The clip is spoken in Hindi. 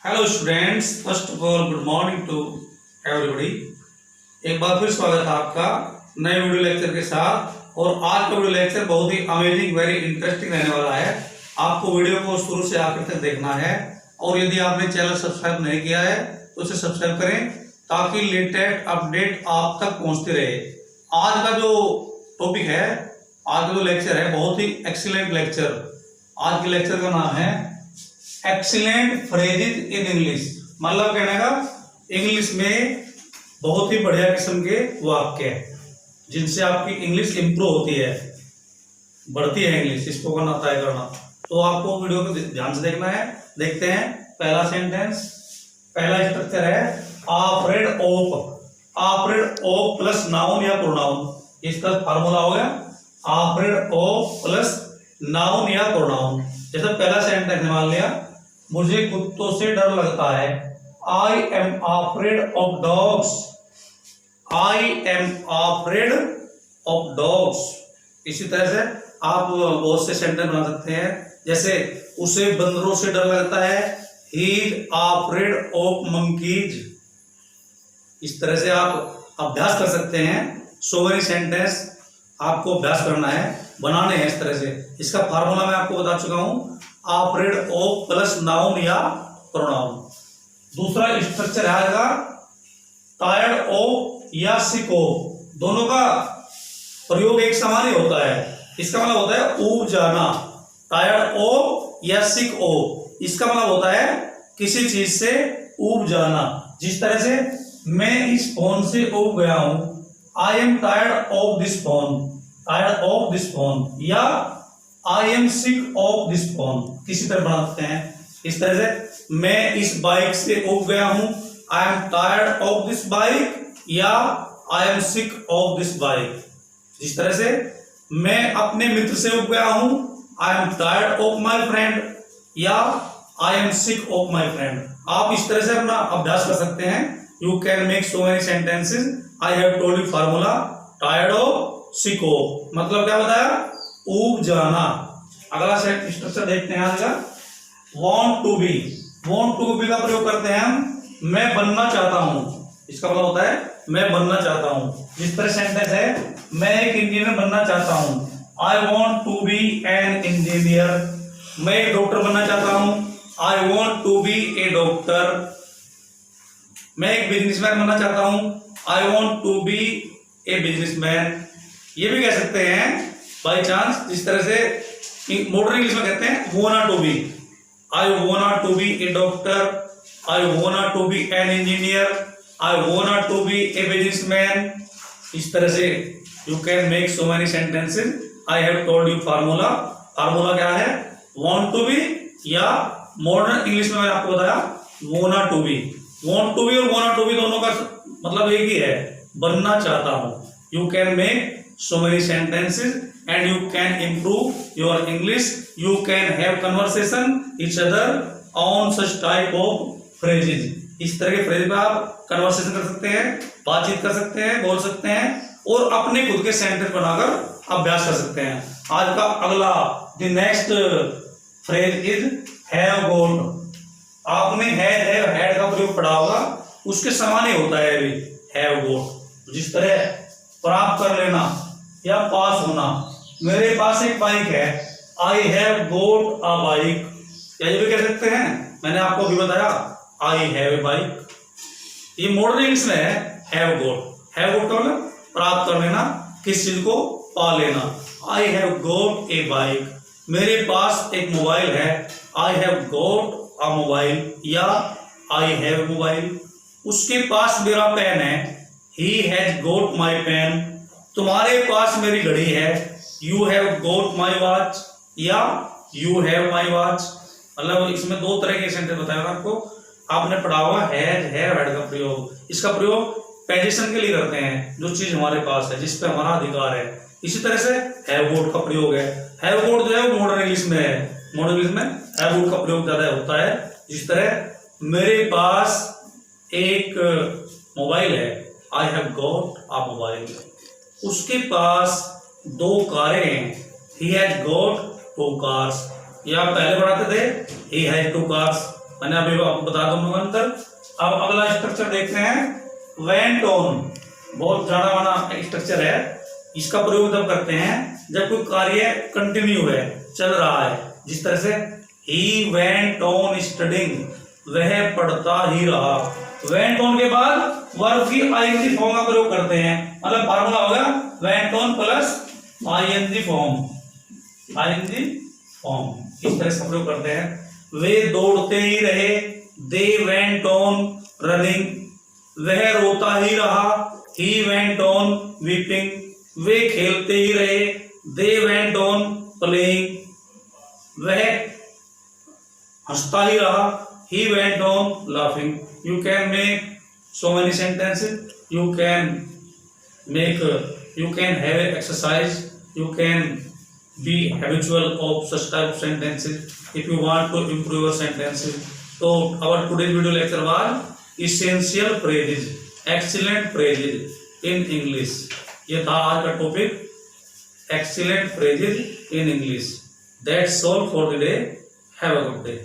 Hello students, first of all good morning to everybody. एक बार फिर स्वागत है आपका नए वीडियो लेक्चर के साथ। और आज का वीडियो लेक्चर बहुत ही अमेजिंग, वेरी इंटरेस्टिंग रहने वाला है। आपको वीडियो को शुरू से आखिर तक देखना है और यदि आपने चैनल सब्सक्राइब नहीं किया है तो उसे सब्सक्राइब करें ताकि लेटेस्ट अपडेट आप तक पहुंचते रहे। आज का जो टॉपिक है, आज का जो लेक्चर है, बहुत ही एक्सीलेंट लेक्चर। आज के लेक्चर का नाम है एक्सीलेंट फ्रेजेज इन इंग्लिश। मतलब कहने का इंग्लिश में बहुत ही बढ़िया किस्म के वाक्य जिनसे आपकी इंग्लिश इंप्रूव होती है, बढ़ती है इंग्लिश, इसको करना तय करना। तो आपको वीडियो को ध्यान से देखना है। देखते हैं पहला सेंटेंस। पहला स्ट्रक्चर है afraid of. Afraid of plus noun या प्रोनाउन, इसका फार्मूला हो गया आफ्रेड ऑफ प्लस नाउन या प्रोनाउन। जैसे पहला सेंटेंस मान लिया, मुझे कुत्तों से डर लगता है। I am afraid of dogs. I am afraid of dogs. इसी तरह से आप बहुत से सेंटेंस बना सकते हैं। जैसे उसे बंदरों से डर लगता है, he is afraid of monkeys. इस तरह से आप अभ्यास कर सकते हैं। सो मेनी सेंटेंस आपको अभ्यास करना है, बनाने हैं इस तरह से। इसका फार्मूला मैं आपको बता चुका हूं, आफ्रेड ऑफ प्लस नाउन या प्रोनाउन। दूसरा स्ट्रक्चर आएगा टायर्ड ऑफ या सिक ऑफ। दोनों का प्रयोग एक समान ही होता है। इसका मतलब होता है ऊब जाना। टायर्ड ऑफ या सिक ऑफ, इसका मतलब होता है किसी चीज से ऊब जाना। जिस तरह से मैं इस फोन से ऊब गया हूं, I am tired of this phone. Tired of this phone या I am sick of this phone, किसी तरह बनाते हैं। इस तरह से मैं इस बाइक से ऊब गया हूं, I am tired of this bike या I am sick of this bike. जिस तरह से मैं अपने मित्र से ऊब गया हूं, I am tired of my friend या I am sick of my friend. आप इस तरह से अपना अभ्यास कर सकते हैं। You can make so many sentences. I have told you formula tired of sick of, मतलब क्या बताया, ऊब जाना। अगला स्ट्रक्चर देखते हैं आज का, want to be. Want to be का प्रयोग करते हैं हम, मैं बनना चाहता हूं। इसका मतलब होता है मैं बनना चाहता हूं। जिस तरह सेंटेंस है, मैं एक इंजीनियर बनना चाहता हूं, I want to be an engineer. मैं एक डॉक्टर बनना चाहता हूं, I want to be a doctor. मैं एक बिजनेसमैन बनना चाहता हूं, I want to be a businessman. ये भी कह सकते हैं बाई चांस, जिस तरह से मॉडर्न इंग्लिश में कहते हैं want to be. I want to be a doctor, I want to be an engineer, I want to be a businessman. इस तरह से you can make so many sentences. I have told you formula. Formula क्या है, वांट टू बी या मॉडर्न इंग्लिश में मैंने आपको बताया want to be. Want to be और वांट टू बी दोनों का मतलब एक ही है, बनना चाहता हूं। You can make so many sentences and you can improve your English. You can have conversation each other on such type of phrases. इस तरह के फ्रेज पे आप कन्वर्सेशन कर सकते हैं, बातचीत कर सकते हैं, बोल सकते हैं और अपने खुद के सेंटेंस बनाकर अभ्यास कर सकते हैं। आज का अगला the next phrase is have got. आपने हैड का प्रयोग पढ़ा होगा, उसके समान ही होता है अभी हैव गॉट। जिस तरह प्राप्त कर लेना या पास होना। मेरे पास एक बाइक है, I have got a bike. क्या ये भी कह सकते हैं, मैंने आपको अभी बताया आई हैव ए बाइक। ये मॉडर्न इंग्लिश में है हैव गोट। हैव गोट का मतलब प्राप्त कर लेना, किस चीज को पा लेना। I have got A bike. मेरे पास एक मोबाइल है, I have got a mobile या आई हैव मोबाइल। उसके पास मेरा पेन है, he has goat my pen. तुम्हारे पास मेरी घड़ी है, you have got my watch या यू हैव माई वॉच। मतलब इसमें दो तरह के सेंटेंस बताया आपको। आपने पढ़ा हुआ हैज हैव हैड का प्रयोग। इसका प्रयोग पोजीशन के लिए करते हैं, जो चीज हमारे पास है, जिस पे हमारा अधिकार है। इसी तरह से हैव गोट का प्रयोग है। हैव गोट जो है वो मॉडर्न इंग्लिश में है। मॉडर्न इंग्लिश में हैव गोट का प्रयोग ज्यादा होता है। जिस तरह मेरे पास एक मोबाइल है, I have got a mobile. उसके पास दो कारें हैं, he has got two cars. या पहले पढ़ाते थे ही हैज टू कार्स, मैंने अभी आपको बता दूं अंतर। अब अगला स्ट्रक्चर देखते हैं वेंट ऑन। बहुत जाना माना स्ट्रक्चर है। इसका प्रयोग तब करते हैं जब कोई कार्य कंटिन्यू है, चल रहा है। जिस तरह से ही वेंट ऑन स्टडिंग, वह पढ़ता ही रहा। वेंट ऑन के बाद वर्ब की आईएनजी फॉर्म का प्रयोग करते हैं। मतलब फार्मूला होगा went on plus ING form, ING form. इस तरह से प्रयोग करते हैं। वे दौड़ते ही रहे, दे वेंट ऑन रनिंग, वह रोता ही रहा, ही वेंट ऑन वीपिंग, वे खेलते ही रहे, दे वेंट ऑन प्लेइंग, वह हंसता ही रहा, he went on laughing. You can make so many sentences. You can have an exercise. You can be habitual of such type of sentences if you want to improve your sentences. So our today's video lecture was essential phrases, excellent phrases in English. ये था आज का topic, excellent phrases in English. That's all for the day. Have a good day.